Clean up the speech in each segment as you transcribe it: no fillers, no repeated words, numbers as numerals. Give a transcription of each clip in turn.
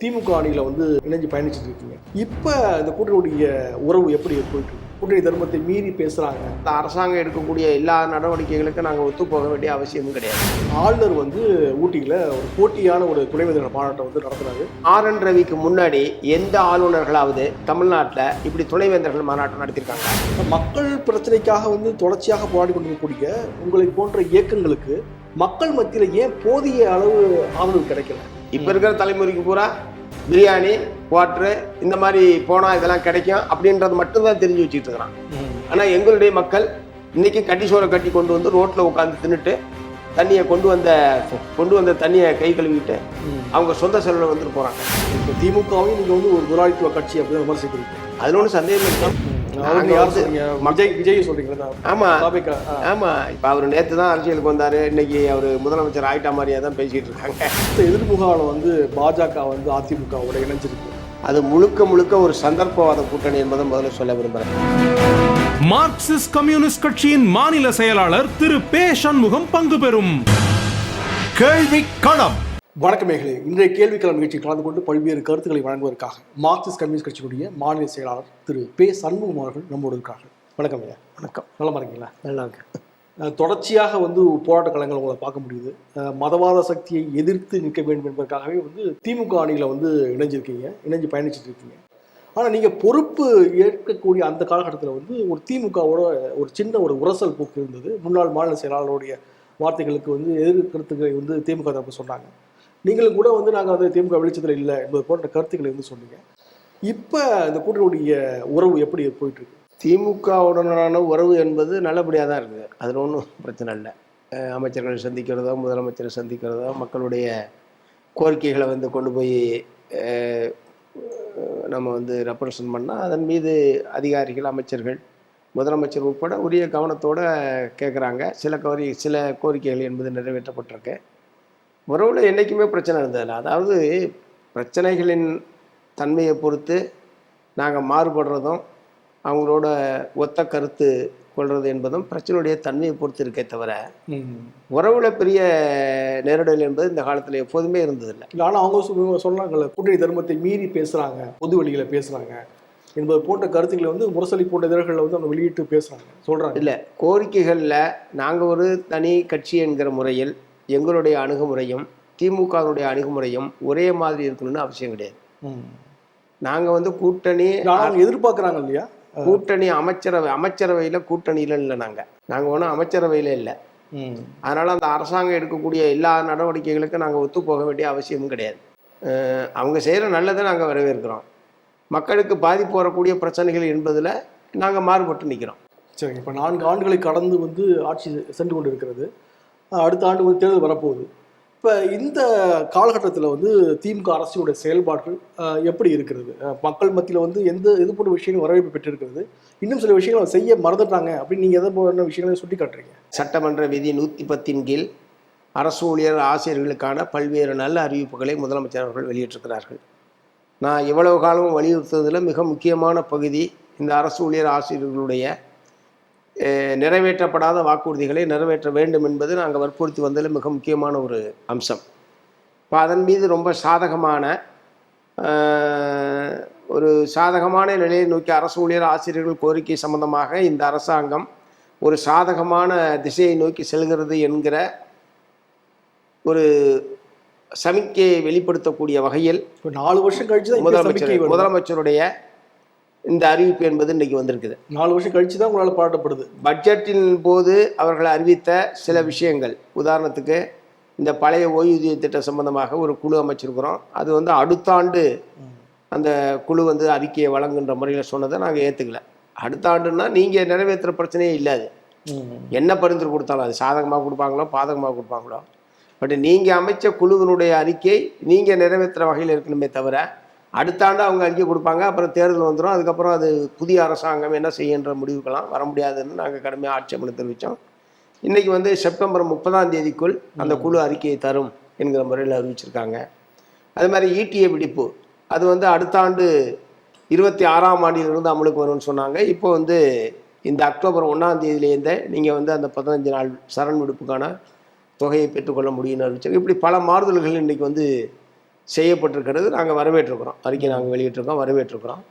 திமுக அணியில் வந்து இணைஞ்சு பயணிச்சுட்டு இருக்கீங்க. இப்போ இந்த கூட்டணியுடைய உறவு எப்படி போயிட்டு இருக்கு? கூட்டணி தர்மத்தை மீறி பேசுகிறாங்க. இந்த அரசாங்கம் எடுக்கக்கூடிய எல்லா நடவடிக்கைகளுக்கும் நாங்கள் ஒத்து போக வேண்டிய அவசியமும் கிடையாது. ஆளுநர் வந்து ஊட்டியில் ஒரு போட்டியான ஒரு துணைவேந்தர் மாநாட்டை வந்து நடத்துறாரு. ஆர்.என். ரவிக்கு முன்னாடி எந்த ஆளுநர்களாவது தமிழ்நாட்டில் இப்படி துணைவேந்தர்கள் மாநாட்டம் நடத்தியிருக்காங்க? மக்கள் பிரச்சனைக்காக வந்து தொடர்ச்சியாக போராடி கொண்டிருக்கக்கூடிய உங்களை போன்ற இயக்கங்களுக்கு மக்கள் மத்தியில் ஏன் போதிய அளவு ஆதரவு கிடைக்கல? இப்போ இருக்கிற தலைமுறைக்கு பூரா பிரியாணி குவாட்ரு இந்த மாதிரி போனால் இதெல்லாம் கிடைக்கும் அப்படின்றது மட்டும்தான் தெரிஞ்சு வச்சுட்டு இருக்கிறான். ஆனால் எங்களுடைய மக்கள் இன்னைக்கு கட்டி சோறை கட்டி கொண்டு வந்து ரோட்டில் உட்காந்து தின்னுட்டு தண்ணியை கொண்டு வந்த தண்ணியை கை கழுவிட்டு அவங்க சொந்த செலவில் வந்துட்டு போகிறாங்க. இப்போ திமுகவையும் நீங்கள் வந்து ஒரு முதலாளித்துவ கட்சி அப்படின்னு விமர்சிக்கிறீங்க. அதில் ஒன்றும் சந்தேகம் இல்லை. விஜய் சொல்றீங்களா? ஆமா ஆமா. இப்ப அவர் நேற்று தான் அரசியலுக்கு வந்தாரு. இன்னைக்கு அவர் முதலமைச்சர் ஆயிட்டா மாதிரியா தான் பேசிட்டு இருக்காங்க. எதிர்முகால வந்து பாஜக வந்து அதிமுகவோட இணைஞ்சிருக்கு. அது முழுக்க ஒரு சந்தர்ப்பவாத கூட்டணி என்பதை முதல்ல சொல்ல விரும்புறேன். மார்க்சிஸ்ட் கம்யூனிஸ்ட் கட்சியின் மாநில செயலாளர் திரு பே சண்முகம் பங்கு பெறும் கேள்வி களம். வணக்கம் நேயர்களே, இன்றைய கேள்விக்களம் நிகழ்ச்சியில் கலந்து கொண்டு பல்வேறு கருத்துக்களை வழங்குவதற்காக மார்க்சிஸ்ட் கம்யூனிஸ்ட் கட்சியினுடைய மாநில செயலாளர் திரு பே சண்முகம் அவர்கள் நம்மோடு இருக்கார்கள். வணக்கம் ஐயா. வணக்கம். நல்லா இருக்கீங்களா? நல்லா இருக்கு. தொடர்ச்சியாக வந்து போராட்ட களங்கள் உங்களை பார்க்க முடியுது. மதவாத சக்தியை எதிர்த்து நிற்க வேண்டும் என்பதற்காகவே வந்து திமுக அணியில் வந்து இணைஞ்சு பயணிச்சுட்டு இருக்கீங்க. ஆனால் நீங்கள் பொறுப்பு ஏற்கக்கூடிய அந்த காலகட்டத்தில் வந்து ஒரு திமுகவோட ஒரு சின்ன ஒரு உரசல் போக்கு இருந்தது. முன்னாள் மாநில செயலாளருடைய வார்த்தைகளுக்கு வந்து எதிர்கருத்துக்களை வந்து திமுக தரப்பு சொன்னாங்க. நீங்களும் கூட வந்து நாங்கள் வந்து திமுக வெளிச்சத்தில் இல்லை என்பது போன்ற கருத்துக்களை வந்து சொன்னீங்க. இப்போ இந்த கூட்டணியுடைய உறவு எப்படி போயிட்டு இருக்கு? திமுகவுடனான உறவு என்பது நல்லபடியாக தான் இருக்குது. அதில் ஒன்றும் பிரச்சனை இல்லை. அமைச்சர்களை சந்திக்கிறதோ முதலமைச்சரை சந்திக்கிறதோ மக்களுடைய கோரிக்கைகளை வந்து கொண்டு போய் நம்ம வந்து ரெப்ரசன்ட் பண்ணால் அதன் மீது அதிகாரிகள் அமைச்சர்கள் முதலமைச்சர் உட்பட உரிய கவனத்தோடு கேட்குறாங்க. சில கோரிக்கைகள் என்பது நிறைவேற்றப்பட்டிருக்கு. உறவில் என்றைக்குமே பிரச்சனை இருந்ததில்லை. அதாவது பிரச்சனைகளின் தன்மையை பொறுத்து நாங்கள் மாறுபடுறதும் அவங்களோட ஒத்த கருத்து கொள்வது என்பதும் பிரச்சனையுடைய தன்மையை பொறுத்து இருக்கே தவிர உறவில் பெரிய நேரிடல் என்பது இந்த காலத்தில் எப்போதுமே இருந்ததில்லை. ஆனால் அவங்க சொன்னாங்கல்ல, கூட்டணி தர்மத்தை மீறி பேசுகிறாங்க, பொது வெளியில் பேசுகிறாங்க என்பது போன்ற கருத்துக்களை வந்து முரசொலி போன்ற இதழ்களில் வந்து அவங்க வெளியிட்டு பேசுகிறாங்க, சொல்கிறாங்க. இல்லை, கோரிக்கைகளில் நாங்கள் ஒரு தனி கட்சி என்கிற முறையில் எங்களுடைய அணுகுமுறையும் திமுகவுடைய அணுகுமுறையும் ஒரே மாதிரி இருக்கணும்னு அவசியம் கிடையாது. நாங்கள் வந்து கூட்டணி எதிர்பார்க்குறாங்க இல்லையா? கூட்டணி அமைச்சரவையில் கூட்டணியில் இல்லை. நாங்கள் ஒன்றும் அமைச்சரவையில் இல்லை. அதனால் அந்த அரசாங்கம் எடுக்கக்கூடிய எல்லா நடவடிக்கைகளுக்கும் நாங்கள் ஒத்து போக வேண்டிய அவசியமும் கிடையாது. அவங்க செய்கிற நல்லதை நாங்கள் வரவேற்கிறோம். மக்களுக்கு பாதிப்பு வரக்கூடிய பிரச்சனைகள் என்பதில் நாங்கள் மாறுபட்டு நிற்கிறோம். சரி, இப்போ 4 ஆண்டுகளை கடந்து வந்து ஆட்சி சென்று கொண்டு இருக்கிறது. அடுத்த ஆண்டு வந்து தேர்தல் வரப்போகுது. இப்போ இந்த காலகட்டத்தில் வந்து திமுக அரசினுடைய செயல்பாடுகள் எப்படி இருக்கிறது? மக்கள் மத்தியில் வந்து எது போன்ற விஷயங்கள் வரவேற்பு பெற்றிருக்கிறது? இன்னும் சில விஷயங்கள் செய்ய மறந்துட்டாங்க அப்படின்னு நீங்கள் எதை போன்ற விஷயங்களை சுட்டி காட்டுறீங்க? சட்டமன்ற விதி 110 கீழ் அரசு ஊழியர் ஆசிரியர்களுக்கான பல்வேறு நல்ல அறிவிப்புகளை முதலமைச்சர் அவர்கள் வெளியிட்டிருக்கிறார்கள். நான் இவ்வளவு காலமும் வலியுறுத்துவதில் மிக முக்கியமான பகுதி இந்த அரசு ஊழியர் ஆசிரியர்களுடைய நிறைவேற்றப்படாத வாக்குறுதிகளை நிறைவேற்ற வேண்டும் என்பது நாங்கள் வற்புறுத்தி வந்ததில் மிக முக்கியமான ஒரு அம்சம். இப்போ அதன் மீது ரொம்ப சாதகமான நிலையை நோக்கி அரசு ஊழியர் ஆசிரியர்கள் கோரிக்கை சம்பந்தமாக இந்த அரசாங்கம் ஒரு சாதகமான திசையை நோக்கி செல்கிறது என்கிற ஒரு சமிக்கையை வெளிப்படுத்தக்கூடிய வகையில் 4 வருஷம் கழிச்சு முதலமைச்சருடைய இந்த அறிவிப்பு என்பது இன்றைக்கி வந்திருக்குது. 4 வருஷம் கழிச்சு தான் உங்களால் பாராட்டப்படுது. பட்ஜெட்டின் போது அவர்கள் அறிவித்த சில விஷயங்கள், உதாரணத்துக்கு இந்த பழைய ஓய்வூதிய திட்டம் சம்பந்தமாக ஒரு குழு அமைச்சிருக்கிறோம். அது வந்து அடுத்த ஆண்டு அந்த குழு வந்து அறிக்கையை வழங்குன்ற முறையில் சொன்னதை நாங்கள் ஏற்றுக்கல. அடுத்த ஆண்டுன்னா நீங்கள் நிறைவேற்றுற பிரச்சனையே இல்லாது. என்ன பரிந்துரை கொடுத்தாலும் அது சாதகமாக கொடுப்பாங்களோ பாதகமாக கொடுப்பாங்களோ, பட் நீங்கள் அமைச்ச குழுவினுடைய அறிக்கை நீங்கள் நிறைவேற்றுற வகையில் இருக்கணுமே தவிர அடுத்த ஆண்டு அவங்க அறிக்கை கொடுப்பாங்க, அப்புறம் தேர்தல் வந்துடும், அதுக்கப்புறம் அது புதிய அரசாங்கம் என்ன செய்யன்ற முடிவுக்கெல்லாம் வர முடியாதுன்னு நாங்கள் கடுமையாக ஆட்சேபனை தெரிவித்தோம். இன்றைக்கி வந்து செப்டம்பர் 30ஆம் தேதிக்குள் அந்த குழு அறிக்கையை தரும் என்கிற முறையில் அறிவிச்சிருக்காங்க. அது மாதிரி ஈட்டிய விடிப்பு அது வந்து அடுத்த ஆண்டு 26ஆம் ஆண்டிலிருந்து அமலுக்கு வரும்னு சொன்னாங்க. இப்போ வந்து இந்த அக்டோபர் 1ஆம் தேதியிலேருந்தே நீங்கள் வந்து அந்த 15 நாள் சரண் விடுப்புக்கான தொகையை பெற்றுக்கொள்ள முடியும்னு அறிவிச்சாங்க. இப்படி பல மாறுதல்கள் இன்றைக்கி வந்து செய்யப்பட்டிருக்கிறது. நாங்கள் வரவேற்றிருக்கிறோம். அறிக்கை நாங்கள் வெளியிட்டிருக்கோம், வரவேற்றிருக்கிறோம்.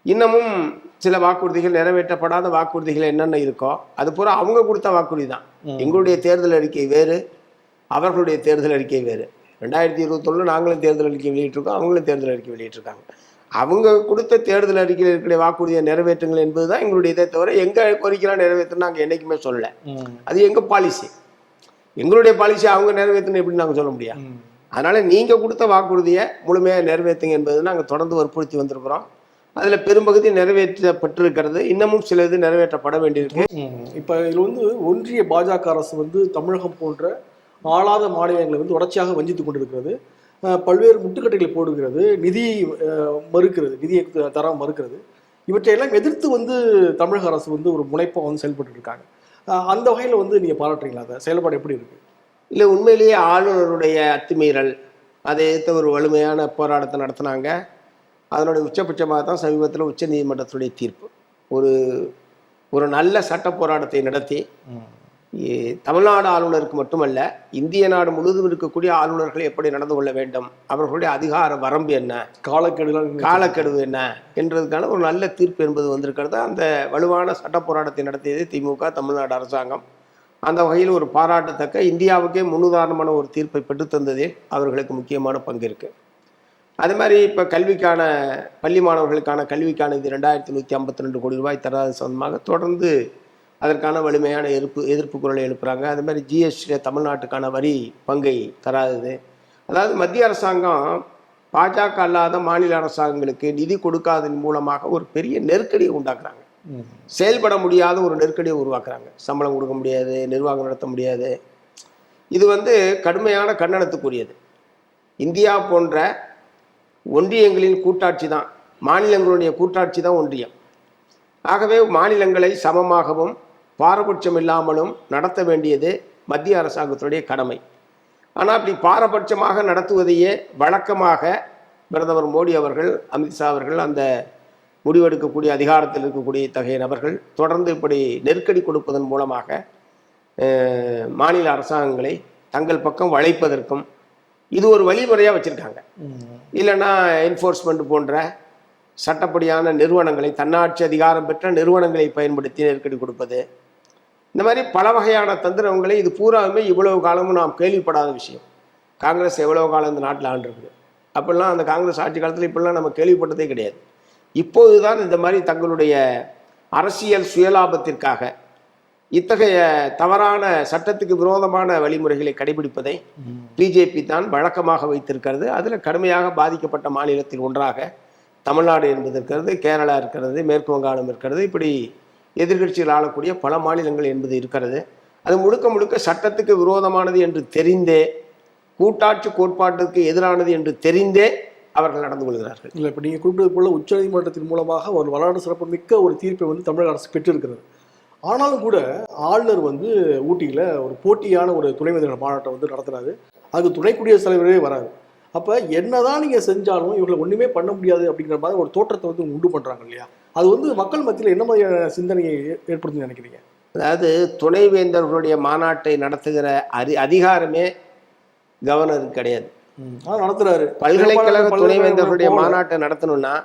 இன்னமும் சில வாக்குறுதிகள், நிறைவேற்றப்படாத வாக்குறுதிகள் என்னென்ன இருக்கோ அது பூரா அவங்க கொடுத்த வாக்குறுதி தான். எங்களுடைய தேர்தல் அறிக்கை வேறு, அவர்களுடைய தேர்தல் அறிக்கை வேறு. 2021 நாங்களும் தேர்தல் அறிக்கை வெளியிட்டிருக்கோம், அவங்களும் தேர்தல் அறிக்கை வெளியிட்டிருக்காங்க. அவங்க கொடுத்த தேர்தல் அறிக்கையில் இருக்கிற வாக்குறுதியை நிறைவேற்றுங்கள் என்பது தான் எங்களுடைய இதை தவிர எங்கள் கோரிக்கைலாம் நிறைவேற்றணும் நாங்கள் என்றைக்குமே சொல்லலை. அது எங்கள் பாலிசி. எங்களுடைய பாலிசி அவங்க நிறைவேற்றணும் எப்படின்னு நாங்கள் சொல்ல முடியாது. அதனால நீங்கள் கொடுத்த வாக்குறுதியை முழுமையாக நிறைவேற்றுங்க என்பது நாங்கள் தொடர்ந்து வற்புறுத்தி வந்திருக்கிறோம். அதில் பெரும்பகுதி நிறைவேற்றப்பட்டிருக்கிறது. இன்னமும் சில இது நிறைவேற்றப்பட வேண்டியிருக்கு. இப்போ இதில் வந்து ஒன்றிய பாஜக அரசு வந்து தமிழகம் போன்ற ஆளாத மாநிலங்களை வந்து தொடர்ச்சியாக வஞ்சித்து கொண்டிருக்கிறது. பல்வேறு முட்டுக்கட்டைகளை போடுகிறது, நிதி மறுக்கிறது, நிதியை தர மறுக்கிறது. இவற்றையெல்லாம் எதிர்த்து வந்து தமிழக அரசு வந்து ஒரு முனைப்பாக வந்து செயல்பட்டு இருக்காங்க. அந்த வகையில் வந்து நீங்கள் பாராட்டுறீங்களா? அதை செயல்பாடு எப்படி இருக்கு? இல்லை, உண்மையிலேயே ஆளுநருடைய அத்துமீறல், அதை எதிர்த்து ஒரு வலிமையான போராட்டத்தை நடத்தினாங்க. அதனுடைய உச்சபட்சமாக தான் சமீபத்தில் உச்ச நீதிமன்றத்துடைய தீர்ப்பு. ஒரு நல்ல சட்ட போராட்டத்தை நடத்தி தமிழ்நாடு ஆளுநருக்கு மட்டுமல்ல, இந்திய நாடு முழுவதும் இருக்கக்கூடிய ஆளுநர்கள் எப்படி நடந்து கொள்ள வேண்டும், அவர்களுடைய அதிகார வரம்பு என்ன, காலக்கெடு என்ன என்றதுக்கான ஒரு நல்ல தீர்ப்பு என்பது வந்திருக்கிறது. அந்த வலுவான சட்ட போராட்டத்தை நடத்தியது திமுக, தமிழ்நாடு அரசாங்கம். அந்த வகையில் ஒரு பாராட்டத்தக்க, இந்தியாவுக்கே முன்னுதாரணமான ஒரு தீர்ப்பை பெற்றுத்தந்ததில் அவர்களுக்கு முக்கியமான பங்கு இருக்குது. அது மாதிரி இப்போ கல்விக்கான, பள்ளி மாணவர்களுக்கான கல்விக்கான இது 2152 கோடி ரூபாய் தராது சம்பந்தமாக தொடர்ந்து அதற்கான வலிமையான எதிர்ப்பு குரலை எழுப்புகிறாங்க. அது மாதிரி ஜிஎஸ்டியில் தமிழ்நாட்டுக்கான வரி பங்கை தராதது. அதாவது மத்திய அரசாங்கம் பாஜக அல்லாத மாநில அரசாங்கங்களுக்கு நிதி கொடுக்காதன் மூலமாக ஒரு பெரிய நெருக்கடியை உண்டாக்குறாங்க. செயல்பட முடியாத ஒரு நெருக்கடியை உருவாக்குறாங்க. சம்பளம் கொடுக்க முடியாது, நிர்வாகம் நடத்த முடியாது. இது வந்து கடுமையான கண்டனத்துக்குரியது. இந்தியா போன்ற ஒன்றியங்களின் கூட்டாட்சி தான், மாநிலங்களுடைய கூட்டாட்சி தான் ஒன்றியம். ஆகவே மாநிலங்களை சமமாகவும் பாரபட்சம் இல்லாமலும் நடத்த வேண்டியது மத்திய அரசாங்கத்துடைய கடமை. ஆனால் அப்படி பாரபட்சமாக நடத்துவதையே வழக்கமாக பிரதமர் மோடி அவர்கள், அமித்ஷா அவர்கள், அந்த முடிவெடுக்கக்கூடிய அதிகாரத்தில் இருக்கக்கூடிய இத்தகைய நபர்கள் தொடர்ந்து இப்படி நெருக்கடி கொடுப்பதன் மூலமாக மாநில அரசாங்கங்களை தங்கள் பக்கம் வளைப்பதற்கும் இது ஒரு வழிமுறையாக வச்சுருக்காங்க. இல்லைன்னா என்ஃபோர்ஸ்மெண்ட் போன்ற சட்டப்படியான நிறுவனங்களை, தன்னாட்சி அதிகாரம் பெற்ற நிறுவனங்களை பயன்படுத்தி நெருக்கடி கொடுப்பது, இந்த மாதிரி பல வகையான தந்திரங்களை, இது பூராவுமே இவ்வளவு காலமும் நாம் கேள்விப்படாத விஷயம். காங்கிரஸ் எவ்வளவு காலம் இந்த நாட்டில் ஆண்டிருக்குது. அப்படிலாம் அந்த காங்கிரஸ் ஆட்சி காலத்தில் இப்படிலாம் நம்ம கேள்விப்பட்டதே கிடையாது. இப்போதுதான் இந்த மாதிரி தங்களுடைய அரசியல் சுயலாபத்திற்காக இத்தகைய தவறான சட்டத்துக்கு விரோதமான வழிமுறைகளை கடைபிடிப்பதை பிஜேபி தான் வழக்கமாக வைத்திருக்கிறது. அதில் கடுமையாக பாதிக்கப்பட்ட மாநிலத்தில் ஒன்றாக தமிழ்நாடு என்பது இருக்கிறது, கேரளா இருக்கிறது, மேற்கு வங்காளம் இருக்கிறது. இப்படி எதிர்கட்சிகள் ஆளக்கூடிய பல மாநிலங்கள் என்பது இருக்கிறது. அது முழுக்க முழுக்க சட்டத்துக்கு விரோதமானது என்று தெரிந்தே, கூட்டாட்சி கோட்பாட்டுக்கு எதிரானது என்று தெரிந்தே அவர்கள் நடந்து கொள்கிறார்கள். இல்லை, இப்போ நீங்கள் குறிப்பிட்டது போல உச்சநீதிமன்றத்தின் மூலமாக ஒரு வரலாற்று சிறப்பு மிக்க ஒரு தீர்ப்பை வந்து தமிழக அரசு பெற்றிருக்கிறது. ஆனாலும் கூட ஆளுநர் வந்து ஊட்டியில் ஒரு போட்டியான ஒரு துணைவேந்தர்கள் மாநாட்டை வந்து நடத்துறாரு. அதுக்கு துணை குடியரசுத் தலைவரே வராது. அப்போ என்னதான் நீங்கள் செஞ்சாலும் இவங்களை ஒன்றுமே பண்ண முடியாது அப்படிங்கிற மாதிரி ஒரு தோற்றத்தை வந்து உண்டு பண்ணுறாங்க இல்லையா? அது வந்து மக்கள் மத்தியில் என்ன மாதிரியான சிந்தனையை ஏற்படுத்துன்னு நினைக்கிறீங்க? அதாவது துணைவேந்தர்களுடைய மாநாட்டை நடத்துகிற அதிகாரமே கவர்னருக்கு கிடையாது. நடத்துறாரு. பல்கலைக்கழக துணைவேந்தர்களுடைய மாநாட்டை நடத்தணும்னா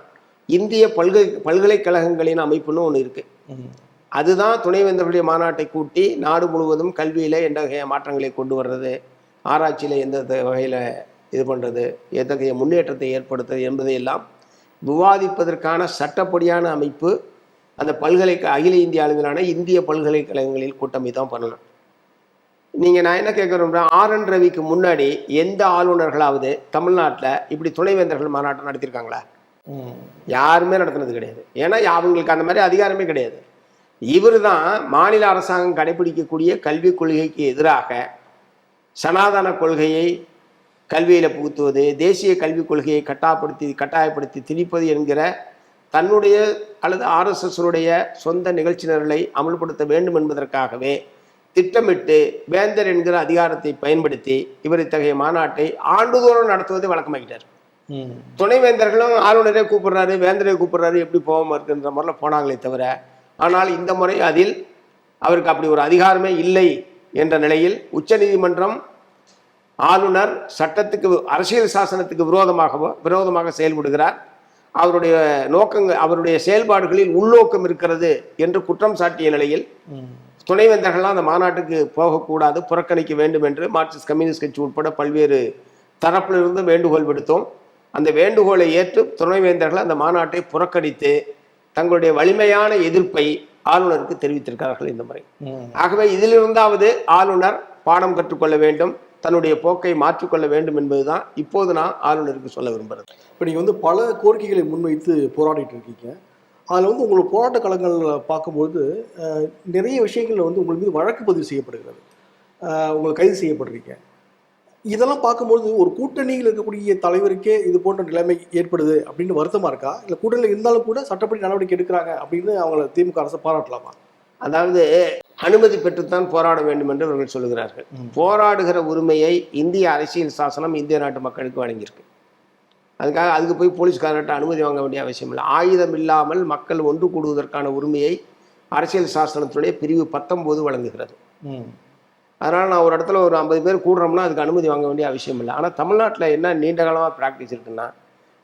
இந்திய பல்கலைக்கழகங்களின் அமைப்புன்னு ஒன்று இருக்கு. அதுதான் துணைவேந்தர்களுடைய மாநாட்டை கூட்டி நாடு முழுவதும் கல்வியில் எந்த வகைய மாற்றங்களை கொண்டு வர்றது, ஆராய்ச்சியில் எந்த வகையில் இது பண்ணுறது, எத்தகைய முன்னேற்றத்தை ஏற்படுத்துறது என்பதையெல்லாம் விவாதிப்பதற்கான சட்டப்படியான அமைப்பு அந்த அகில இந்திய அளவிலான இந்திய பல்கலைக்கழகங்களில் கூட்டமை தான் பண்ணணும். நான் என்ன கேட்குறோம்னா, RN ரவிக்கு முன்னாடி எந்த ஆளுநர்களாவது தமிழ்நாட்டில் இப்படி துணைவேந்தர்கள் மாநாட்டம் நடத்தியிருக்காங்களா? யாருமே நடத்தினது கிடையாது. ஏன்னா அவங்களுக்கு அந்த மாதிரி அதிகாரமே கிடையாது. இவர் தான் மாநில அரசாங்கம் கடைபிடிக்கக்கூடிய கல்விக் கொள்கைக்கு எதிராக சனாதன கொள்கையை கல்வியில் புகுத்துவது, தேசிய கல்விக் கொள்கையை கட்டாயப்படுத்தி திணிப்பது என்கிற தன்னுடைய அல்லது RSSனுடைய சொந்த நிகழ்ச்சியினர்களை அமல்படுத்த வேண்டும் என்பதற்காகவே திட்டமிட்டு வேந்தர் என்கிற அதிகாரத்தை பயன்படுத்தி இவர் இத்தகைய மாநாட்டை ஆண்டுதோறும் நடத்துவதை வழக்கமாக்கிட்டார். துணைவேந்தர்களும் ஆளுநரே கூப்பிடுறாரு, வேந்தரை கூப்பிடுறாரு, எப்படி போகாம இருக்குன்ற மாதிரிலாம் போனாங்களே தவிர, ஆனால் இந்த முறை அதில் அவருக்கு அப்படி ஒரு அதிகாரமே இல்லை என்ற நிலையில் உச்ச நீதிமன்றம் ஆளுநர் சட்டத்துக்கு அரசியல் சாசனத்துக்கு விரோதமாக செயல்படுகிறார், அவருடைய நோக்கங்கள் அவருடைய செயல்பாடுகளில் உள்நோக்கம் இருக்கிறது என்று குற்றம் சாட்டிய நிலையில் துணைவேந்தர்கள்லாம் அந்த மாநாட்டுக்கு போகக்கூடாது, புறக்கணிக்க வேண்டும் என்று மார்க்சிஸ்ட் கம்யூனிஸ்ட் கட்சி உட்பட பல்வேறு தரப்பிலிருந்து வேண்டுகோள் விடுத்தோம். அந்த வேண்டுகோளை ஏற்று துணைவேந்தர்கள் அந்த மாநாட்டை புறக்கணித்து தங்களுடைய வலிமையான எதிர்ப்பை ஆளுநருக்கு தெரிவித்திருக்கிறார்கள் இந்த முறை. ஆகவே இதிலிருந்தாவது ஆளுநர் பாடம் கற்றுக்கொள்ள வேண்டும், தன்னுடைய போக்கை மாற்றிக்கொள்ள வேண்டும் என்பதுதான் இப்போது நான் ஆளுநருக்கு சொல்ல விரும்புகிறேன். இப்போ நீங்கள் வந்து பல கோரிக்கைகளை முன்வைத்து போராடிட்டு இருக்கீங்க. அதில் வந்து உங்களோட போராட்ட களங்கள் பார்க்கும்போது நிறைய விஷயங்களில் வந்து உங்கள் மீது வழக்கு பதிவு செய்யப்படுகிறது, உங்களை கைது செய்யப்படுறீங்க. இதெல்லாம் பார்க்கும்போது ஒரு கூட்டணியில் இருக்கக்கூடிய தலைவருக்கே இது போன்ற நிலைமை ஏற்படுது அப்படின்னு வருத்தமாக இருக்கா, இல்லை கூட்டணியில் இருந்தாலும் கூட சட்டப்படி நடவடிக்கை எடுக்கிறாங்க அப்படின்னு அவங்கள திமுக அரசு பாராட்டலாமா? அதாவது அனுமதி பெற்றுத்தான் போராட வேண்டும் என்று அவர்கள் சொல்லுகிறார்கள். போராடுகிற உரிமையை இந்திய அரசியல் சாசனம் இந்திய நாட்டு மக்களுக்கு வழங்கியிருக்கு. அதுக்கு போய் போலீஸ்காரர்கிட்ட அனுமதி வாங்க வேண்டிய அவசியம் இல்லை. ஆயுதம் இல்லாமல் மக்கள் ஒன்று கூடுவதற்கான உரிமையை அரசியல் சாசனத்துடைய பிரிவு 19 வழங்குகிறது. அதனால் நான் ஒரு இடத்துல ஒரு 50 பேர் கூடுறோம்னா அதுக்கு அனுமதி வாங்க வேண்டிய அவசியம் இல்லை. ஆனால் தமிழ்நாட்டில் என்ன நீண்ட காலமாக ப்ராக்டிஸ் இருக்குன்னா,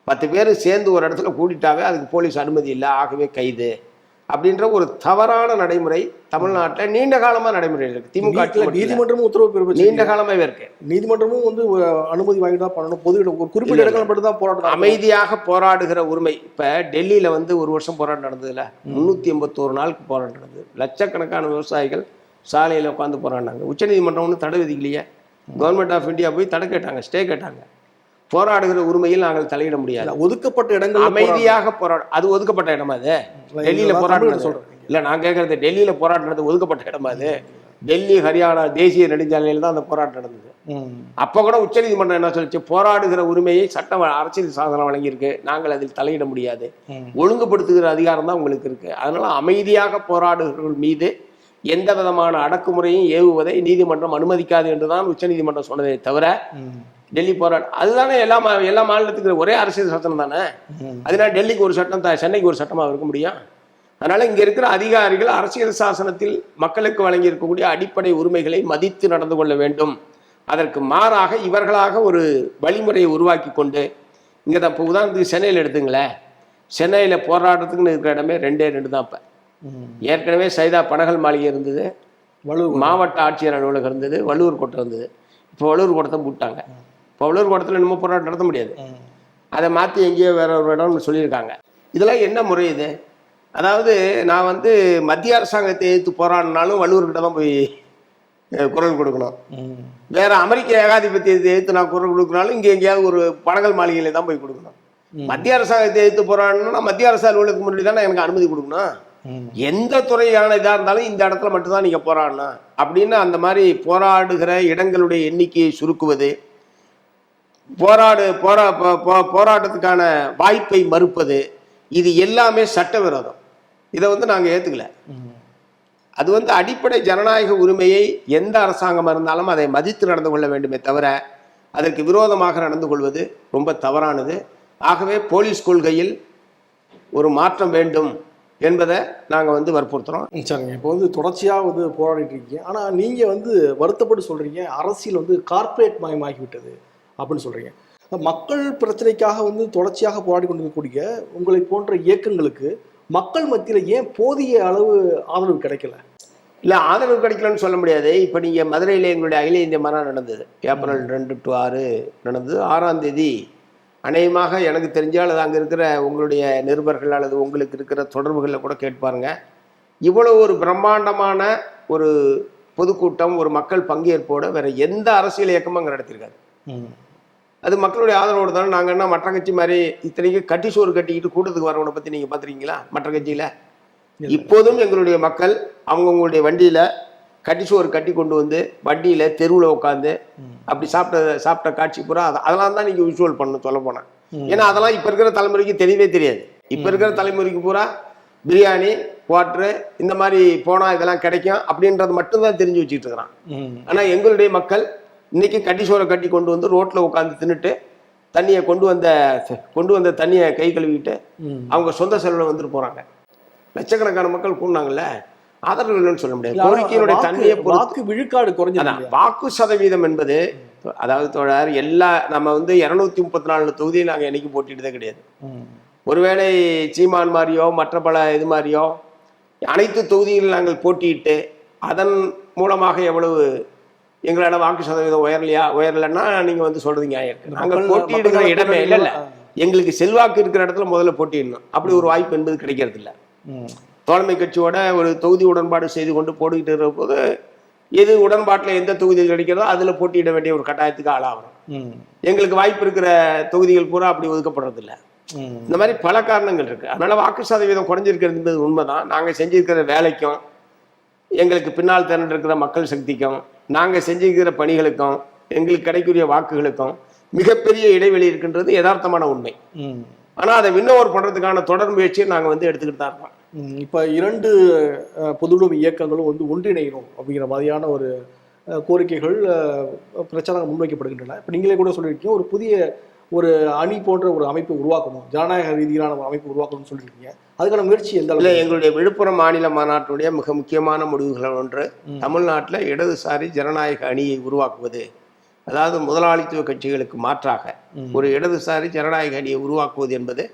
10 பேர் சேர்ந்து ஒரு இடத்துல கூட்டிட்டாவே அதுக்கு போலீஸ் அனுமதி இல்லை, ஆகவே கைது அப்படின்ற ஒரு தவறான நடைமுறை தமிழ்நாட்டில் நீண்ட காலமாக நடைமுறை இருக்கு. திமுக நீதிமன்றமும் உத்தரவு பிறப்பிச்சு நீண்ட காலமாகவே இருக்கு. நீதிமன்றமும் வந்து அனுமதி வாங்கி தான் பண்ணணும், பொது ஒரு குறிப்பிட்ட இடங்கள் மட்டும் தான் போராட்டம். அமைதியாக போராடுகிற உரிமை. இப்போ டெல்லியில் வந்து ஒரு வருஷம் போராட்டம் நடந்ததுல 381 நாளுக்கு போராட்டம் நடந்தது. லட்சக்கணக்கான விவசாயிகள் சாலையில் உட்காந்து போராடினாங்க. உச்சநீதிமன்றம் ஒன்றும் தடை விதிக்கலையே. கவர்மெண்ட் ஆஃப் இந்தியா போய் தடை கேட்டாங்க, ஸ்டே கேட்டாங்க. போராடுகிற உரிமையில் நாங்கள் தலையிட முடியாது. ஒதுக்கப்பட்ட இடங்கள் அமைதியாக அது ஒதுக்கப்பட்ட இடமா? அது டெல்லியில் போராட்டம் சொல்றேன் இல்லை, நான் கேட்கறது டெல்லியில் போராட்டம் ஒதுக்கப்பட்ட இடமா? அது டெல்லி ஹரியானா தேசிய நெடுஞ்சாலையில் தான் அந்த போராட்டம் நடந்தது. அப்போ கூட உச்சநீதிமன்றம் என்ன சொல்லிச்சு, போராடுகிற உரிமையை சட்டம் அரசியல் சாசனம் வழங்கியிருக்கு, நாங்கள் அதில் தலையிட முடியாது, ஒழுங்குபடுத்துகிற அதிகாரம் தான் உங்களுக்கு இருக்கு. அதனால அமைதியாக போராடுகிறவர்கள் மீது எந்த விதமான அடக்குமுறையும் ஏவுவதை நீதிமன்றம் அனுமதிக்காது என்றுதான் உச்சநீதிமன்றம் சொன்னதை தவிர டெல்லி போராட்டம் அதுதானே எல்லா மாநிலத்துக்கு ஒரே அரசியல் சட்டம் தானே. அதனால டெல்லிக்கு ஒரு சட்டம் சென்னைக்கு ஒரு சட்டமாக இருக்க முடியும்? அதனால இங்க இருக்கிற அதிகாரிகள் அரசியல் சாசனத்தில் மக்களுக்கு வழங்கி இருக்கக்கூடிய அடிப்படை உரிமைகளை மதித்து நடந்து கொள்ள வேண்டும். அதற்கு மாறாக இவர்களாக ஒரு வழிமுறையை உருவாக்கி கொண்டு இங்கே தான். இப்போ உதாரணத்துக்கு சென்னையில் எடுத்துங்களேன், சென்னையில் போராட்டத்துக்குன்னு இருக்கிற இடமே 2 தான். இப்போ ஏற்கனவே சைதா பனகல் மாளிகை இருந்தது, மாவட்ட ஆட்சியர் அலுவலகம் இருந்தது, வள்ளுவர் கோட்டை இருந்தது. இப்போ வள்ளுவர் கோட்டத்தை போட்டாங்க. இப்போ வள்ளுவர் கோட்டத்தில் இன்னமும் போராட்டம் நடத்த முடியாது, அதை மாற்றி எங்கேயோ வேற ஒரு இடம்னு சொல்லியிருக்காங்க. இதெல்லாம் என்ன முறை இது? அதாவது நான் வந்து மத்திய அரசாங்கத்தை எதிர்த்து போராடினாலும் வள்ளுவர்கிட்ட தான் போய் குரல் கொடுக்கணும். வேற அமெரிக்க ஏகாதிபத்தியத்தை எதிர்த்து நான் குரல் கொடுக்கனாலும் இங்கே எங்கேயாவது ஒரு பனகல் மாளிகையில தான் போய் கொடுக்கணும். மத்திய அரசாங்கத்தை எதிர்த்து போராடணும்னா மத்திய அரசு அலுவலகத்துக்கு முன்னாடி தானே எனக்கு அனுமதி கொடுக்கணும். எந்த துறையான இதாக இருந்தாலும் இந்த இடத்துல மட்டும்தான் நீங்க போராடணும் அப்படின்னு அந்த மாதிரி போராடுகிற இடங்களுடைய எண்ணிக்கையை சுருக்குவது, போராட்டத்துக்கான வாய்ப்பை மறுப்பது, இது எல்லாமே சட்டவிரோதம். இதை வந்து நாங்கள் ஏற்றுக்கல. அது வந்து அடிப்படை ஜனநாயக உரிமையை எந்த அரசாங்கம் இருந்தாலும் அதை மதித்து நடந்து கொள்ள வேண்டுமே தவிர அதற்கு விரோதமாக நடந்து கொள்வது ரொம்ப தவறானது. ஆகவே போலீஸ் கொள்கையில் ஒரு மாற்றம் வேண்டும் என்பதை நாங்கள் வந்து வற்புறுத்துறோம். சரிங்க, இப்போ வந்து தொடர்ச்சியாக வந்து போராடிட்டு இருக்கீங்க. ஆனால் நீங்கள் வந்து வருத்தப்பட்டு சொல்கிறீங்க அரசியல் வந்து கார்ப்பரேட் மயமாகிவிட்டது அப்படின்னு சொல்கிறீங்க. மக்கள் பிரச்சனைக்காக வந்து தொடர்ச்சியாக போராடி கொண்டிருக்கக்கூடிய உங்களை போன்ற இயக்கங்களுக்கு மக்கள் மத்தியில் ஏன் போதிய அளவு ஆதரவு கிடைக்கல? இல்லை, ஆதரவு கிடைக்கலன்னு சொல்ல முடியாது. இப்போ நீங்கள் மதுரையில் எங்களுடைய அகில இந்திய மாநாடு நடந்தது, ஏப்ரல் 2 to 6 நடந்தது. 6ஆம் தேதி அநேகமாக எனக்கு தெரிஞ்சால் அது அங்கே இருக்கிற உங்களுடைய நிருபர்கள் அல்லது உங்களுக்கு இருக்கிற தொடர்புகளில் கூட கேட்பாருங்க. இவ்வளோ ஒரு பிரம்மாண்டமான ஒரு பொதுக்கூட்டம், ஒரு மக்கள் பங்கேற்போடு வேற எந்த அரசியல் இயக்கமும் அங்கே நடத்தியிருக்காரு. அது மக்களுடைய ஆதரவோடு தானே. நாங்கள் என்ன மற்ற கட்சி மாதிரி இத்தனைக்கு கட்டி சோறு கட்டிக்கிட்டு கூட்டத்துக்கு வரவனை பற்றி நீங்கள் பார்த்துருக்கீங்களா மற்ற கட்சியில்? இப்போதும் எங்களுடைய மக்கள் அவங்கவுங்களுடைய வண்டியில் கட்டிசோறு கட்டி கொண்டு வந்து வண்டியில் தெருவில் உட்காந்து அப்படி சாப்பிட்ட காட்சி பூரா அதெல்லாம் தான் நீங்கள் விஷுவல் பண்ணணும் சொல்ல போனேன். ஏன்னா அதெல்லாம் இப்போ இருக்கிற தலைமுறைக்கு தெரியவே தெரியாது. இப்போ இருக்கிற தலைமுறைக்கு பூரா பிரியாணி, குவாட்ரு இந்த மாதிரி போனால் இதெல்லாம் கிடைக்கும் அப்படின்றது மட்டும்தான் தெரிஞ்சு வச்சுக்கிட்டு இருக்கிறான். ஆனால் எங்களுடைய மக்கள் இன்னைக்கு கட்டிசோரை கட்டி கொண்டு வந்து ரோட்டில் உட்காந்து தின்னுட்டு தண்ணியை கொண்டு வந்த தண்ணியை கை கழுவிட்டு அவங்க சொந்த செலவில் வந்துட்டு போகிறாங்க. லட்சக்கணக்கான மக்கள் கூடினாங்கல்ல, ஆதரவு இல்லைன்னு சொல்ல முடியாது. கோரிக்கையினுடைய தன்மையை வாக்கு விழுக்காடு குறைஞ்சது. வாக்கு சதவீதம் என்பது அதாவது தோழர் நம்ம வந்து 234 தொகுதியில் நாங்கள் என்னைக்கு போட்டிட்டதே கிடையாது. ஒருவேளை சீமான் மாதிரியோ மற்ற பல இது மாதிரியோ அனைத்து தொகுதிகளில் நாங்கள் போட்டியிட்டு அதன் மூலமாக எவ்வளவு எங்களால் வாக்கு சதவீதம் உயரலைன்னா நீங்கள் வந்து சொல்றீங்க நாங்கள் போட்டியிடுகிற இடமே இல்லை எங்களுக்கு செல்வாக்கு இருக்கிற இடத்துல முதல்ல போட்டிடணும். அப்படி ஒரு வாய்ப்பு என்பது கிடைக்கிறது இல்லை. தோழமை கட்சியோட ஒரு தொகுதி உடன்பாடு செய்து கொண்டு போட்டுக்கிட்டு இருக்கிற போது எது உடன்பாட்டில் எந்த தொகுதிகள் கிடைக்கிறதோ அதில் போட்டியிட வேண்டிய ஒரு கட்டாயத்துக்கு ஆளாகிறோம். எங்களுக்கு வாய்ப்பு இருக்கிற தொகுதிகள் பூரா அப்படி ஒதுக்கப்படுறதில்ல. இந்த மாதிரி பல காரணங்கள் இருக்கு. அதனால வாக்கு சதவீதம் குறைஞ்சிருக்கிறது என்பது உண்மைதான். நாங்கள் செஞ்சிருக்கிற வேலைக்கும் எங்களுக்கு பின்னால் திரண்டிருக்கிற மக்கள் சக்திக்கும் நாங்கள் செஞ்சிருக்கிற பணிகளுக்கும் எங்களுக்கு கிடைக்கக்கூடிய வாக்குகளுக்கும் மிகப்பெரிய இடைவெளி இருக்கின்றது யதார்த்தமான உண்மை. ஆனால் அதை விண்ணோர் பண்றதுக்கான தொடர் முயற்சியை நாங்கள் வந்து எடுத்துக்கிட்டு தான் இருக்கோம். இப்போ 2 பொதுவுடைமை இயக்கங்களும் வந்து ஒன்றிணையணும் அப்படிங்கிற மாதிரியான ஒரு கோரிக்கைகள் பிரச்சாரங்கள் முன்வைக்கப்படுகின்றன. இப்போ நீங்களே கூட சொல்லியிருக்கீங்க ஒரு புதிய ஒரு அணி போன்ற ஒரு அமைப்பை உருவாக்கணும், ஜனநாயக ரீதியிலான ஒரு அமைப்பு உருவாக்கணும்னு சொல்லியிருக்கீங்க. அதுக்கான முயற்சி எந்த இல்லை, எங்களுடைய விழுப்புரம் மாநில மாநாட்டுடைய மிக முக்கியமான முடிவுகள் ஒன்று தமிழ்நாட்டில் இடதுசாரி ஜனநாயக அணியை உருவாக்குவது. அதாவது முதலாளித்துவ கட்சிகளுக்கு மாற்றாக ஒரு இடதுசாரி ஜனநாயக அணியை உருவாக்குவது என்பது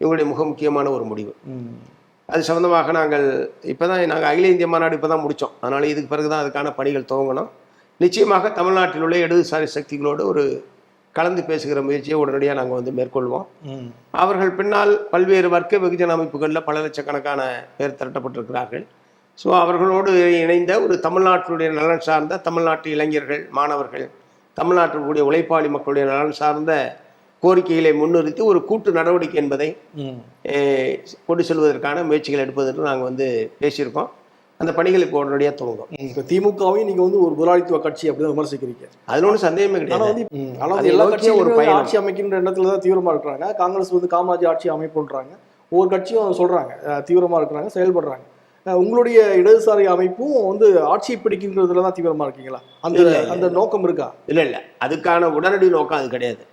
எங்களுடைய மிக முக்கியமான ஒரு முடிவு. அது சம்பந்தமாக நாங்கள் நாங்கள் அகில இந்திய மாநாடு இப்போ தான் முடித்தோம். அதனால் இதுக்கு பிறகு தான் அதுக்கான பணிகள் துவங்கணும். நிச்சயமாக தமிழ்நாட்டில் உள்ள இடதுசாரி சக்திகளோடு ஒரு கலந்து பேசுகிற முயற்சியை உடனடியாக நாங்கள் வந்து மேற்கொள்வோம். அவர்கள் பின்னால் பல்வேறு வர்க்க வெகுஜன அமைப்புகளில் பல லட்சக்கணக்கான பேர் திரட்டப்பட்டிருக்கிறார்கள். ஸோ அவர்களோடு இணைந்த ஒரு தமிழ்நாட்டினுடைய நலன் சார்ந்த தமிழ்நாட்டு இளைஞர்கள், மாணவர்கள், தமிழ்நாட்டில் கூடிய உழைப்பாளி மக்களுடைய நலன் சார்ந்த கோரிக்கைகளை முன்னிறுத்தி ஒரு கூட்டு நடவடிக்கை என்பதை கொண்டு செல்வதற்கான முயற்சிகள் எடுப்பதற்கு நாங்கள் வந்து பேசியிருக்கோம். அந்த பணிகள் இப்போ உடனடியாக துவங்கும். இப்போ திமுகவையும் நீங்கள் வந்து ஒரு முதலாளித்துவ கட்சி அப்படின்னு விமர்சிக்கிறீங்க. அதில் ஒன்றும் சந்தேகமே கிடையாது. எல்லா கட்சியும் ஒரு ஆட்சி அமைக்கின்ற எண்ணத்துல தான் தீவிரமாக இருக்கிறாங்க. காங்கிரஸ் வந்து காமாஜி ஆட்சி அமைப்புன்றாங்க, ஒவ்வொரு கட்சியும் சொல்றாங்க தீவிரமாக இருக்கிறாங்க, செயல்படுறாங்க. உங்களுடைய இடதுசாரி அமைப்பும் வந்து ஆட்சியை பிடிக்கின்றதுல தான் தீவிரமா இருக்கீங்களா? அந்த நோக்கம் இருக்கா? இல்லை இல்லை, அதுக்கான உடனடி நோக்கம் அது கிடையாது,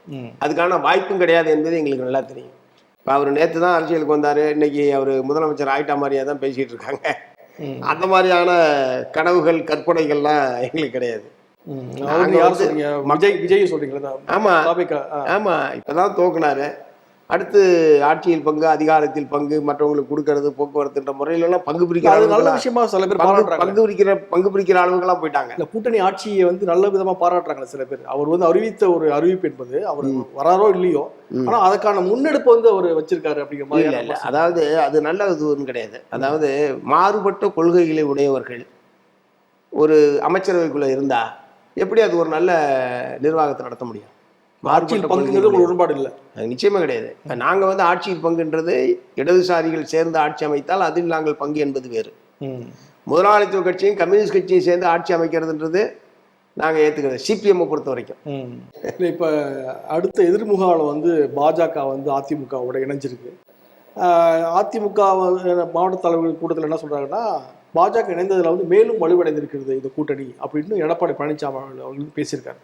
அதுக்கான வாய்ப்பும் கிடையாது என்பது எங்களுக்கு நல்லா தெரியும். இப்போ அவர் நேற்று தான் அரசியலுக்கு வந்தார், இன்னைக்கு அவர் முதலமைச்சர் ஆயிட்டா மாதிரியா தான் பேசிட்டு இருக்காங்க. அந்த மாதிரியான கனவுகள் கற்பனைகள்லாம் எங்களுக்கு கிடையாது. விஜய் சொல்றீங்களா? ஆமா ஆமா, இப்பதான் தோக்குனாரு. அடுத்து ஆட்சியில் பங்கு, அதிகாரத்தில் பங்கு, மற்றவங்களுக்கு கொடுக்கறது, போக்குவரத்துன்ற முறையிலாம் பங்கு பிரிக்கிற நல்ல விஷயமா சில பேர் பங்கு பிரிக்கிற அளவுக்குலாம் போயிட்டாங்க. இந்த கூட்டணி ஆட்சியை வந்து நல்ல விதமா பாராட்டுறாங்க சில பேர். அவர் வந்து அறிவித்த ஒரு அறிவிப்பு என்பது அவர் வராரோ இல்லையோ, ஆனா அதுக்கான முன்னெடுப்பு வந்து அவர் வச்சிருக்காரு அப்படிங்கிற மாதிரி. இல்லை, அதாவது அது நல்ல இதுன்னு கிடையாது. அதாவது மாறுபட்ட கொள்கைகளை உடையவர்கள் ஒரு அமைச்சரவைக்குள்ள இருந்தா எப்படி அது ஒரு நல்ல நிர்வாகத்தை நடத்த முடியும்? ஆட்சியில் பங்குங்கிறது ஒரு உடன்பாடு இல்லை, நிச்சயமா கிடையாது. நாங்க வந்து ஆட்சியில் பங்குன்றது இடதுசாரிகள் சேர்ந்து ஆட்சி அமைத்தால் அதில் நாங்கள் பங்கு என்பது வேறு. முதலாளித்துவ கட்சியும் கம்யூனிஸ்ட் கட்சியும் சேர்ந்து ஆட்சி அமைக்கிறதுன்றது நாங்கள் ஏற்றுக்கிறது, சிபிஎம்ஐ பொறுத்த வரைக்கும். இப்போ அடுத்த எதிர்முகாவில் வந்து பாஜக வந்து அதிமுகவோட இணைஞ்சிருக்கு. அதிமுக மாவட்ட தலைவர்கள் கூட்டத்தில் என்ன சொல்றாங்கன்னா, பாஜக இணைந்ததில் வந்து மேலும் வலுவடைந்திருக்கிறது இந்த கூட்டணி அப்படின்னு எடப்பாடி பழனிசாமி அவர்கள் பேசியிருக்காரு.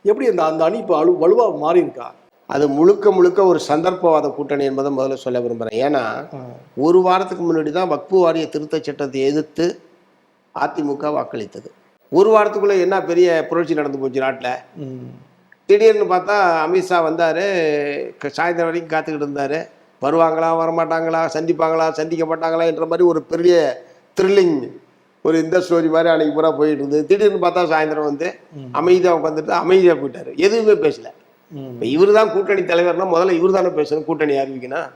எப்படி அந்த அணி இப்போ வலுவாக மாறி இருக்கா? அது முழுக்க ஒரு சந்தர்ப்பவாத கூட்டணி என்பதை முதல்ல சொல்ல விரும்புகிறேன். ஏன்னா ஒரு வாரத்துக்கு முன்னாடி தான் வக்பு வாரிய திருத்த சட்டத்தை எதிர்த்து அதிமுக வாக்களித்தது. ஒரு வாரத்துக்குள்ள என்ன பெரிய புரட்சி நடந்து போச்சு நாட்டில். திடீர்னு பார்த்தா அமித்ஷா வந்தார், சாயந்தரம் வரைக்கும் காத்துக்கிட்டு இருந்தார். வருவாங்களா, வரமாட்டாங்களா, சந்திப்பாங்களா, சந்திக்க மாட்டாங்களா என்ற மாதிரி ஒரு பெரிய த்ரில்லிங் ஒரு இந்த ஸ்டோரி மாதிரி அன்னைக்கு பூரா போயிட்டு இருந்தது. திடீர்னு பார்த்தா சாயந்தரம் வந்து அமைதியாக உட்காந்துட்டு அமைதியாக போயிட்டாரு, எதுவுமே பேசல. இப்போ இவர் தான் கூட்டணி தலைவர்னா முதல்ல இவர் தானே பேசணும், கூட்டணி அறிவிக்கணும்.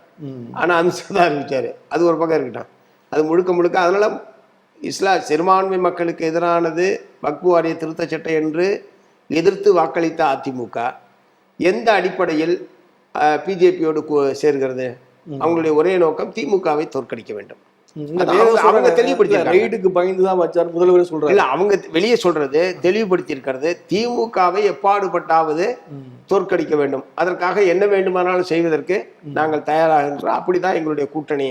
ஆனால் அமித்ஷா தான் அறிவிச்சாரு. அது ஒரு பக்கம் இருக்கட்டும். அது முழுக்க அதனால சிறுபான்மை மக்களுக்கு எதிரானது வக்பு வாரிய திருத்த சட்டம் என்று எதிர்த்து வாக்களித்த அதிமுக எந்த அடிப்படையில் பிஜேபியோடு சேர்கிறது? அவங்களுடைய ஒரே நோக்கம் திமுகவை தோற்கடிக்க வேண்டும். அவங்க தெளிவுபடுத்தி பயந்துதான் வச்சார் முதல்வர் சொல்றாரு. இல்ல, அவங்க வெளியே சொல்றது தெளிவுபடுத்தி இருக்கிறது, திமுகவை எப்பாடுபட்டாவது தோற்கடிக்க வேண்டும், அதற்காக என்ன வேண்டுமானாலும் செய்வதற்கு நாங்கள் தயாராகின்றோம், அப்படிதான் எங்களுடைய கூட்டணி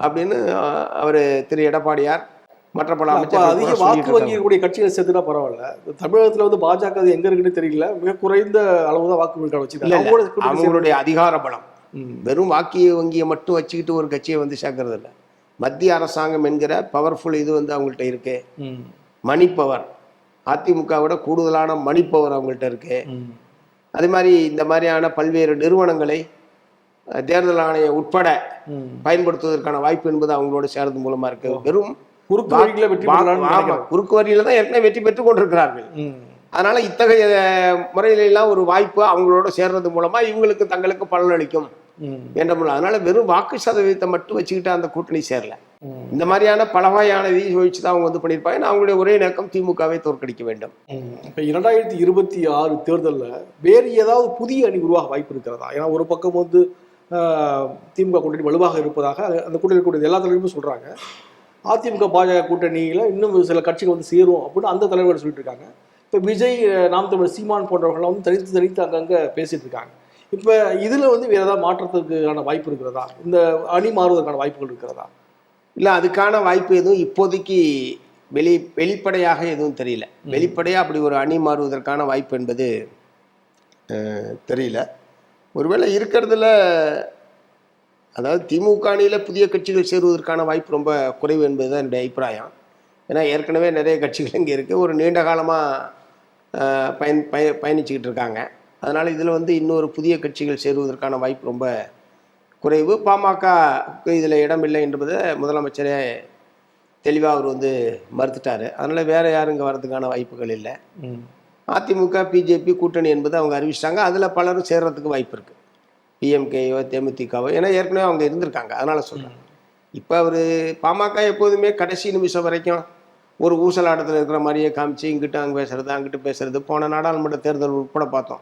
அப்படின்னு அவரு திரு எடப்பாடியார் மற்ற பல அமைச்சர் அதிக வாக்கு வங்கி இருக்கக்கூடிய கட்சிகளை சேர்த்துட்டா பரவாயில்ல. தமிழகத்துல வந்து பாஜக எங்க இருக்குன்னு தெரியல, மிக குறைந்த அளவுதான் வாக்கு விழுக்காடு வச்சுருக்காங்க. அவங்களுடைய அதிகார பலம் வெறும் வாக்கு வங்கியை மட்டும் வச்சுக்கிட்டு ஒரு கட்சியை வந்து சேர்க்கறது இல்லை. மத்திய அரசாங்கம் என்கிற பவர்ஃபுல் இது வந்து அவங்கள்ட்ட இருக்கு, மணி பவர். அதிமுகவோட கூடுதலான மணிப்பவர் அவங்கள்ட்ட இருக்கு. அதே மாதிரி இந்த மாதிரியான பல்வேறு நிறுவனங்களை தேர்தல் ஆணையம் உட்பட பயன்படுத்துவதற்கான வாய்ப்பு என்பது அவங்களோட சேர்றது மூலமா இருக்கு. வெறும் குறுக்கு வரியில தான் ஏற்கனவே வெற்றி பெற்றுக் கொண்டிருக்கிறார்கள். அதனால இத்தகைய முறையிலெல்லாம் ஒரு வாய்ப்பு அவங்களோட சேர்றது மூலமா இவங்களுக்கு தங்களுக்கு பலனளிக்கும் என்ற முறை. அதனால வெறும் வாக்கு சதவீதத்தை மட்டும் வச்சுக்கிட்டு அந்த கூட்டணி சேரல. இந்த மாதிரியான பல வகையான வச்சு தான் அவங்க வந்து பண்ணியிருப்பாங்க. அவங்களுடைய ஒரே நோக்கம் திமுகவை தோற்கடிக்க வேண்டும். இப்போ 2026 தேர்தலில் வேறு ஏதாவது புதிய அணி உருவாக வாய்ப்பு இருக்கிறதா? ஏன்னா ஒரு பக்கம் வந்து திமுக கூட்டணி வலுவாக இருப்பதாக அந்த கூட்டணி கூட்டணி எல்லா தலைவருமே சொல்றாங்க. அதிமுக பாஜக கூட்டணியில இன்னும் சில கட்சிகள் வந்து சேரும் அப்படின்னு அந்த தலைவர்கள் சொல்லிட்டு இருக்காங்க. இப்போ விஜய், நாம் தமிழர் சீமான் போன்றவர்கள்லாம் வந்து தனித்து அங்கங்கே பேசிட்டு இருக்காங்க. இப்போ இதில் வந்து வேறு ஏதாவது மாற்றத்துக்கான வாய்ப்பு இருக்கிறதா? இந்த அணி மாறுவதற்கான வாய்ப்புகள் இருக்கிறதா? இல்லை, அதுக்கான வாய்ப்பு எதுவும் இப்போதைக்கு வெளிப்படையாக எதுவும் தெரியல. வெளிப்படையாக அப்படி ஒரு அணி மாறுவதற்கான வாய்ப்பு என்பது தெரியல. ஒருவேளை இருக்கிறதுல, அதாவது திமுக அணியில் புதிய கட்சிகள் சேருவதற்கான வாய்ப்பு ரொம்ப குறைவு என்பது தான் என்னுடைய அபிப்பிராயம். ஏன்னா ஏற்கனவே நிறைய கட்சிகள் இங்கே இருக்குது, ஒரு நீண்ட காலமாக பயணிச்சுக்கிட்டு இருக்காங்க. அதனால் இதில் வந்து இன்னொரு புதிய கட்சிகள் சேருவதற்கான வாய்ப்பு ரொம்ப குறைவு. பாமகவுக்கு இதில் இடம் இல்லை என்பதை முதலமைச்சரே தெளிவாக அவர் வந்து மறுத்துட்டார். அதனால் வேறு யாரும் இங்கே வர்றதுக்கான வாய்ப்புகள் இல்லை. அதிமுக பிஜேபி கூட்டணி என்பது அவங்க அறிவிச்சிட்டாங்க. அதில் பலரும் சேர்றதுக்கு வாய்ப்பு இருக்குது, பிஎம்கேயோ தேமுதிகவோ. ஏன்னா ஏற்கனவே அவங்க இருந்திருக்காங்க, அதனால் சொல்கிறேன். இப்போ அவர் பாமக எப்போதுமே கடைசி நிமிஷம் வரைக்கும் ஒரு ஊசலாட்டத்தில் இருக்கிற மாதிரியே காமிச்சு இங்கிட்டு அங்கே பேசுறது அங்கிட்டு பேசுறது. போன நாடாளுமன்ற தேர்தல் உட்பட பார்த்தோம்,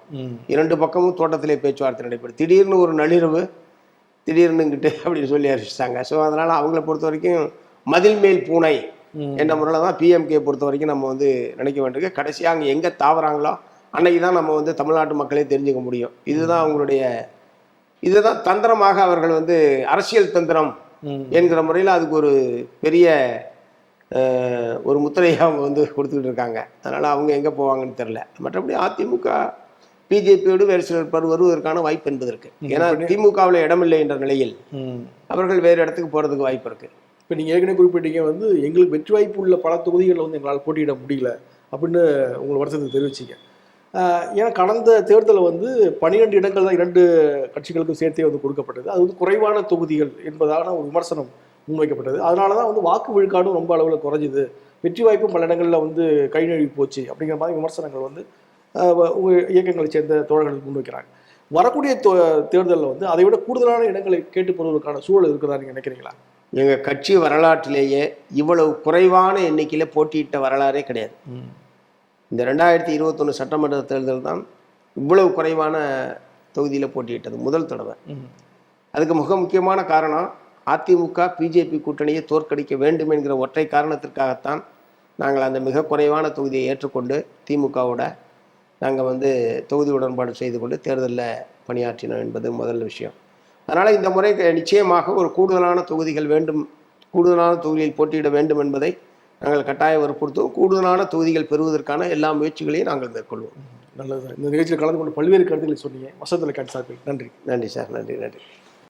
2 பக்கமும் தோட்டத்திலே பேச்சுவார்த்தை நடைபெறும். திடீர்னு ஒரு நள்ளிரவு திடீர்னு இங்கிட்டு அப்படின்னு சொல்லி அறிவிச்சிட்டாங்க. ஸோ அதனால் அவங்கள பொறுத்த வரைக்கும் மதில் மேல் பூனை என்ற முறையில் தான் பிஎம்கே பொறுத்த வரைக்கும் நம்ம வந்து நினைக்க வேண்டியிருக்கு. கடைசியாக அங்கே எங்கே தாவறாங்களோ அன்னைக்கு தான் நம்ம வந்து தமிழ்நாட்டு மக்களே தெரிஞ்சுக்க முடியும். இதுதான் அவங்களுடைய, இதுதான் தந்திரமாக அவர்கள் வந்து அரசியல் தந்திரம் என்கிற முறையில் அதுக்கு ஒரு பெரிய ஒரு முத்திரையை அவங்க வந்து கொடுத்துக்கிட்டு இருக்காங்க. அதனால் அவங்க எங்கே போவாங்கன்னு தெரில. மற்றபடி அதிமுக பிஜேபியோடு வேறு சிலர் வருவதற்கான வாய்ப்பு என்பது இருக்கு. ஏன்னா திமுகவில் இடமில்லை என்ற நிலையில் அவர்கள் வேறு இடத்துக்கு போகிறதுக்கு வாய்ப்பு இருக்கு. இப்போ நீங்கள் ஏற்கனவே குறிப்பிட்டீங்க வந்து எங்களுக்கு வெற்றி வாய்ப்பு உள்ள பல தொகுதிகளில் வந்து எங்களால் போட்டியிட முடியல அப்படின்னு உங்களை வருஷத்துக்கு தெரிவிச்சிங்க. ஏன்னா கடந்த தேர்தலில் வந்து 12 இடங்கள் தான் 2 கட்சிகளுக்கும் சேர்த்தே வந்து கொடுக்கப்பட்டது. அது வந்து குறைவான தொகுதிகள் என்பதான ஒரு விமர்சனம் முன்வைக்கப்பட்டது. அதனால தான் வந்து வாக்கு விழுக்காடும் ரொம்ப அளவில் குறைஞ்சிது, வெற்றி வாய்ப்பும் பல இடங்களில் வந்து கை நழுவி போச்சு அப்படிங்கிற மாதிரி விமர்சனங்கள் வந்து உங்கள் இயக்கங்களை சேர்ந்த தோழர்கள் முன்வைக்கிறாங்க. வரக்கூடிய தேர்தலில் வந்து அதை விட கூடுதலான இடங்களை கேட்டு பெறுவதற்கான சூழல் இருக்குதா நீங்கள் நினைக்கிறீங்களா? எங்கள் கட்சி வரலாற்றிலேயே இவ்வளவு குறைவான எண்ணிக்கையில் போட்டியிட்ட வரலாறே கிடையாது. இந்த 2021 சட்டமன்ற தேர்தல் தான் இவ்வளவு குறைவான தொகுதியில் போட்டியிட்டது முதல் தடவை. அதுக்கு மிக முக்கியமான காரணம் அதிமுக பிஜேபி கூட்டணியை தோற்கடிக்க வேண்டும் என்கிற ஒற்றை காரணத்திற்காகத்தான் நாங்கள் அந்த மிக குறைவான தொகுதியை ஏற்றுக்கொண்டு திமுகவோட நாங்கள் வந்து தொகுதி உடன்பாடு செய்து கொண்டு தேர்தலில் பணியாற்றினோம் என்பது முதல் விஷயம். அதனால் இந்த முறை நிச்சயமாக ஒரு கூடுதலான தொகுதிகள் வேண்டும், கூடுதலான தொகுதியில் போட்டியிட வேண்டும் என்பதை நாங்கள் கட்டாயம் வற்புறுத்துவோம். கூடுதலான தொகுதிகள் பெறுவதற்கான எல்லா முயற்சிகளையும் நாங்கள் மேற்கொள்வோம். நல்லது சார். இந்த நிகழ்ச்சியில் கலந்து கொண்டு பல்வேறு கருத்துக்களை சொன்னீங்க. வசந்தலை காட்சி சார்பில் நன்றி. நன்றி சார். நன்றி.